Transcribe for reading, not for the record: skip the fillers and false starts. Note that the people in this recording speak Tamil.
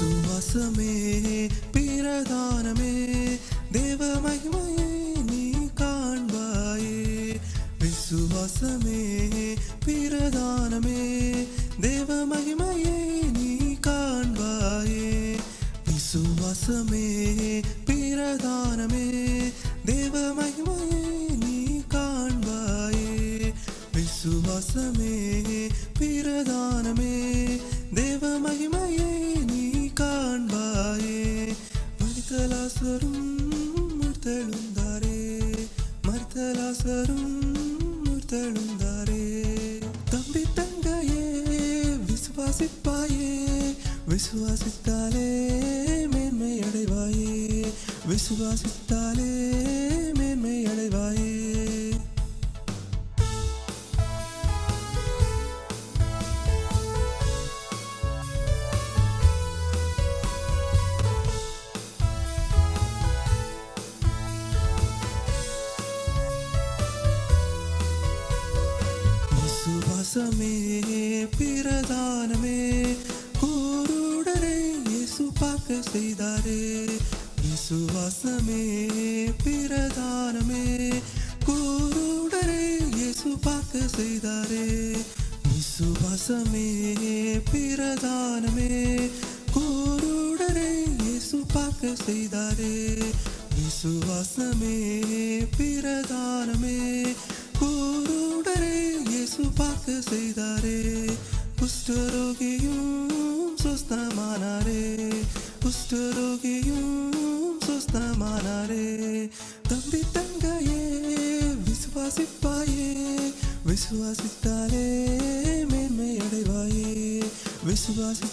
விசுவாசமே பிரதானமே தேவ மகிமையை நீ காண்பாயே. விசுவாசமே பிரதானமே தேவ மகிமையை நீ காண்பாயே. விசுவாசமே பிரதானமே தேவ மகிமையை நீ காண்பாயே. விசுவாசமே பிரதானமே தேவ மகிமையை நீ காண்பாயே. மரித்தலாசரும் முர்த்தெழுந்தாரே, மரித்தலாசரும் முர்த்தெழுந்தாரே. தம்பி தங்கையே விசுவாசிப்பாயே, விசுவாசித்தாலே மேன்மை அடைவாயே, விசுவாசித்தாலே மேன்மை அடைவாயே. விசுவாசமே பிரதானமே குருடரை இயேசு பார்க்க செய்தாரே. விசுவாசமே பிரதானமே குருடரை இயேசு பார்க்க செய்தாரே. விசுவாசமே பிரதானமே குருடரை இயேசு பார்க்க செய்தாரே. விசுவாசமே பிரதானமே குருடரை இயேசு பார்க்க செய்தாரே. குஷ்டரோகியும் சுஸ்தமானாரே, குஷ்டரோகியும் சுஸ்தமானாரே. தம்பி தங்கையே விசுவாசிப்பாயே, விசுவாசித்தாலே மேன்மை அடைவாயே, விசுவாசி